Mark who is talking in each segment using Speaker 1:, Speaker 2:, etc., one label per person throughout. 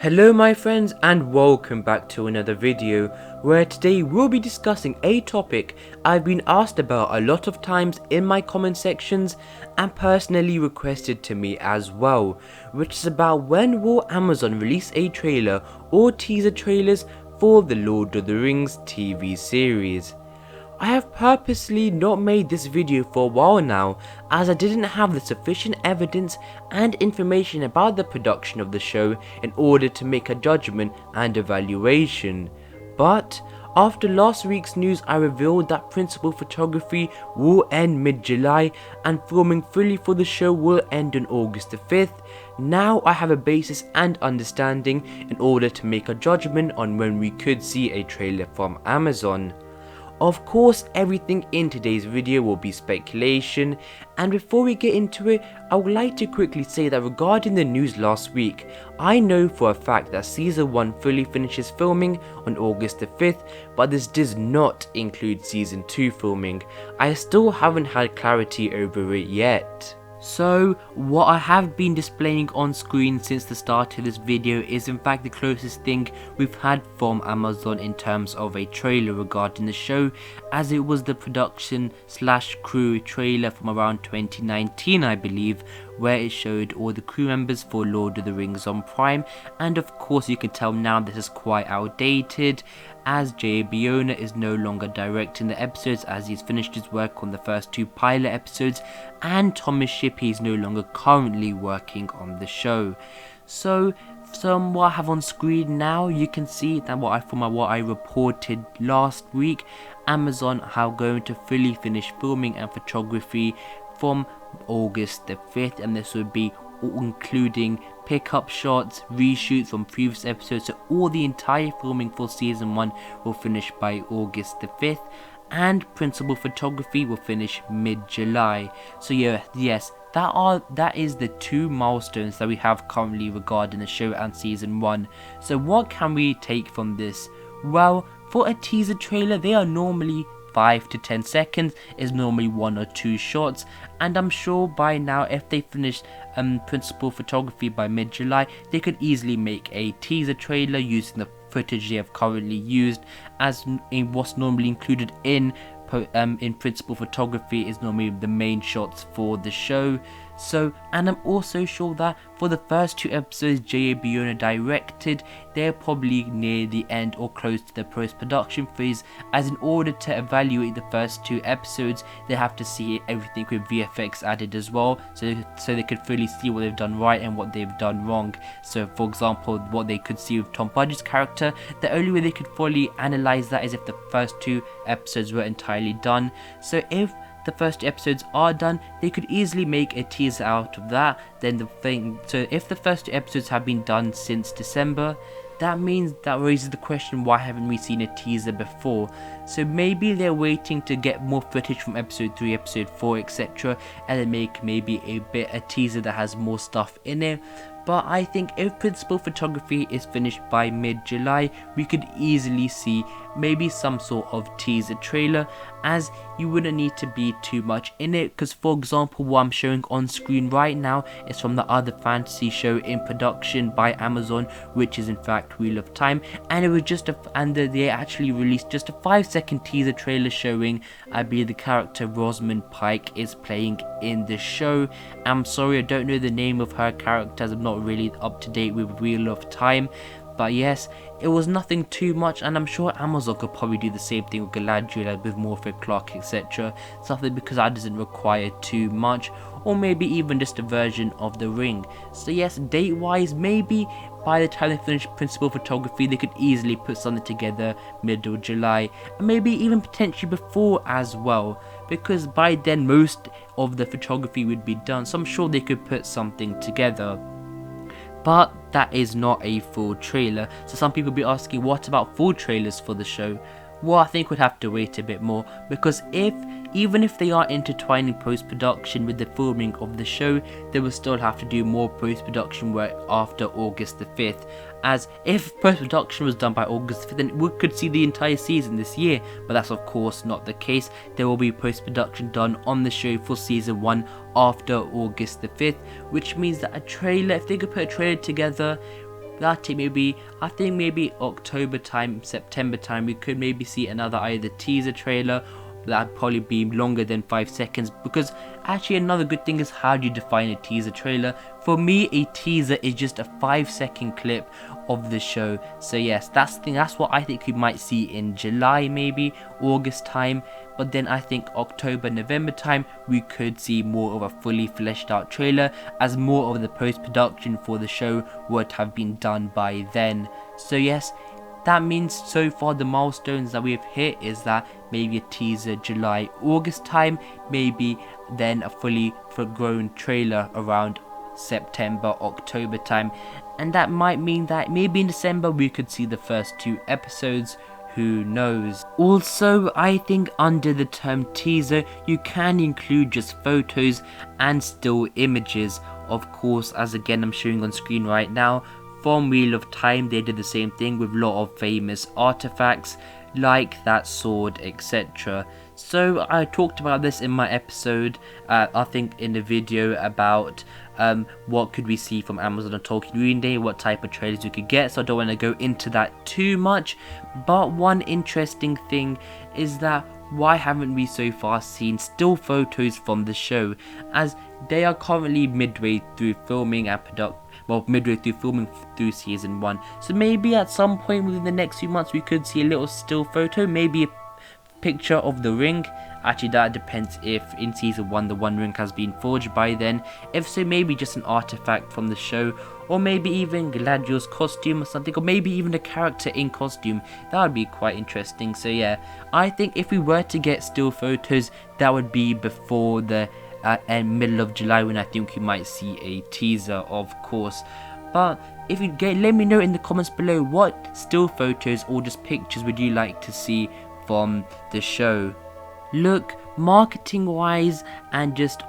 Speaker 1: Hello my friends and welcome back to another video where today we'll be discussing a topic I've been asked about a lot of times in my comment sections and personally requested to me as well, which is about when will Amazon release a trailer or teaser trailers for the Lord of the Rings TV series. I have purposely not made this video for a while now as I didn't have the sufficient evidence and information about the production of the show in order to make a judgment and evaluation. But after last week's news, I revealed that principal photography will end mid-July and filming fully for the show will end on August the 5th. Now I have a basis and understanding in order to make a judgment on when we could see a trailer from Amazon. Of course, everything in today's video will be speculation, and before we get into it, I would like to quickly say that regarding the news last week, I know for a fact that Season 1 fully finishes filming on August the 5th, but this does not include Season 2 filming. I still haven't had clarity over it yet. So what I have been displaying on screen since the start of this video is in fact the closest thing we've had from Amazon in terms of a trailer regarding the show, as it was the production / crew trailer from around 2019 I believe, where it showed all the crew members for Lord of the Rings on Prime, and of course you can tell now this is quite outdated as J.A. is no longer directing the episodes as he's finished his work on the first 2 pilot episodes, and Thomas Shippey is no longer currently working on the show. So from what I have on screen now, you can see that from what I reported last week, Amazon are going to fully finish filming and photography from August the 5th, and this would be including pickup shots, reshoots from previous episodes, so all the entire filming for season 1 will finish by August the 5th, and principal photography will finish mid-July. So yes, that is the 2 milestones that we have currently regarding the show and season 1. So what can we take from this? Well, for a teaser trailer, they are normally 5 to 10 seconds, is normally 1 or 2 shots, and I'm sure by now if they finish principal photography by mid-July, they could easily make a teaser trailer using the footage they have currently used, as in what's normally included in principal photography is normally the main shots for the show. So, and I'm also sure that for the first 2 episodes J.A. directed, they're probably near the end or close to the post-production phase, as in order to evaluate the first 2 episodes they have to see everything with VFX added as well, so they could fully see what they've done right and what they've done wrong. So for example, what they could see with Tom Budge's character, the only way they could fully analyze that is if the first 2 episodes were entirely done. So if the first 2 episodes are done, they could easily make a teaser out of that. So if the first 2 episodes have been done since December, that raises the question, why haven't we seen a teaser before? So maybe they're waiting to get more footage from episode 3, episode 4, etc, and then make maybe a teaser that has more stuff in it. But I think if principal photography is finished by mid-July, we could easily see maybe some sort of teaser trailer, as you wouldn't need to be too much in it, because for example what I'm showing on screen right now is from the other fantasy show in production by Amazon, which is in fact Wheel of Time, and it was they actually released just a 5-second teaser trailer showing, I believe, the character Rosamund Pike is playing in the show. I'm sorry, I don't know the name of her character as I'm not really up to date with Wheel of Time, but yes, it was nothing too much, and I'm sure Amazon could probably do the same thing with Galadriel with Morpeth Clark, etc, something, because that doesn't require too much, or maybe even just a version of the ring. So yes, date wise, maybe by the time they finish principal photography they could easily put something together middle July, and maybe even potentially before as well, because by then most of the photography would be done, so I'm sure they could put something together. But that is not a full trailer, so some people will be asking, what about full trailers for the show? Well, I think we'd have to wait a bit more, because even if they are intertwining post-production with the filming of the show, they will still have to do more post-production work after August the 5th, as if post-production was done by August 5th, then we could see the entire season this year, but that's of course not the case. There will be post-production done on the show for season 1 after August the 5th, which means that a trailer, if they could put a trailer together that maybe, I think maybe October time, September time, we could maybe see another either teaser trailer. That'd probably be longer than 5 seconds, because actually another good thing is, how do you define a teaser trailer? For me, a teaser is just a 5-second clip of the show. So yes, that's what I think we might see in July, maybe August time. But then I think October, November time, we could see more of a fully fleshed out trailer, as more of the post-production for the show would have been done by then. So yes, that means so far the milestones that we've hit is that maybe a teaser July, August time, maybe then a fully grown trailer around September, October time, and that might mean that maybe in December we could see the first 2 episodes. Who knows? Also, I think under the term teaser, you can include just photos and still images. Of course, as again I'm showing on screen right now, from Wheel of Time they did the same thing with a lot of famous artifacts like that sword, etc. So I talked about this in my episode, I think in the video about what could we see from Amazon on Tolkien Reading Day, what type of trailers we could get, so I don't want to go into that too much. But one interesting thing is that why haven't we so far seen still photos from the show, as they are currently midway through filming and midway through filming through season 1. So maybe at some point within the next few months we could see a little still photo, maybe a picture of the ring. Actually, that depends if in season 1 the One Ring has been forged by then. If so, maybe just an artifact from the show, or maybe even Galadriel's costume or something, or maybe even a character in costume. That would be quite interesting. So yeah, I think if we were to get still photos, that would be before the middle of July, when I think we might see a teaser, of course. But if you let me know in the comments below, what still photos or just pictures would you like to see from the show? Look, marketing wise and just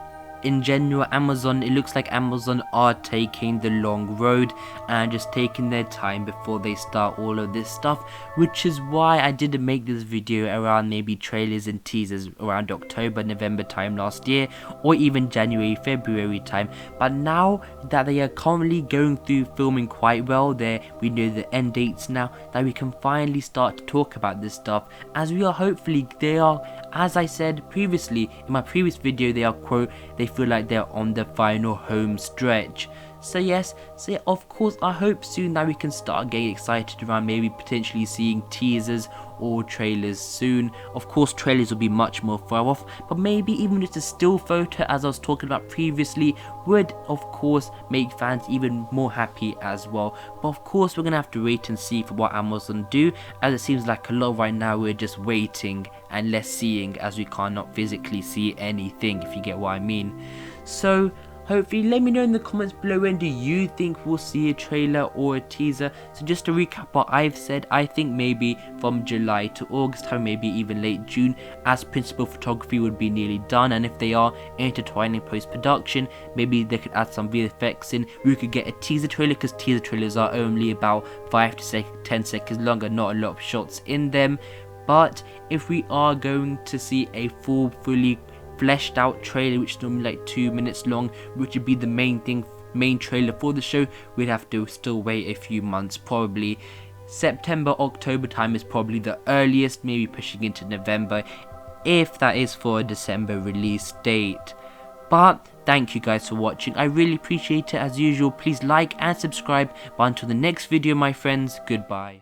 Speaker 1: in general, Amazon, it looks like Amazon are taking the long road and just taking their time before they start all of this stuff, which is why I didn't make this video around maybe trailers and teasers around October, November time last year, or even January, February time. But now that they are currently going through filming quite well there, we know the end dates now, that we can finally start to talk about this stuff, as we are hopefully, they are, as I said previously in my previous video, they are quote, they feel like they're on the final home stretch. So yes, so yeah, of course I hope soon that we can start getting excited around maybe potentially seeing teasers or trailers soon. Of course trailers will be much more far off, but maybe even just a still photo, as I was talking about previously, would of course make fans even more happy as well. But of course we're gonna have to wait and see for what Amazon do, as it seems like a lot right now we're just waiting and less seeing, as we cannot physically see anything, if you get what I mean. So hopefully let me know in the comments below, when do you think we'll see a trailer or a teaser. So just to recap what I've said, I think maybe from July to August time, maybe even late June, as principal photography would be nearly done, and if they are intertwining post-production, maybe they could add some VFX in. We could get a teaser trailer, because teaser trailers are only about 5 to 10 seconds longer, not a lot of shots in them. But if we are going to see a fully fleshed out trailer, which is normally like 2 minutes long, which would be the main trailer for the show, we'd have to still wait a few months. Probably September, October time is probably the earliest, maybe pushing into November, if that is for a December release date. But thank you guys for watching, I really appreciate it. As usual, please like and subscribe. But until the next video, my friends, goodbye.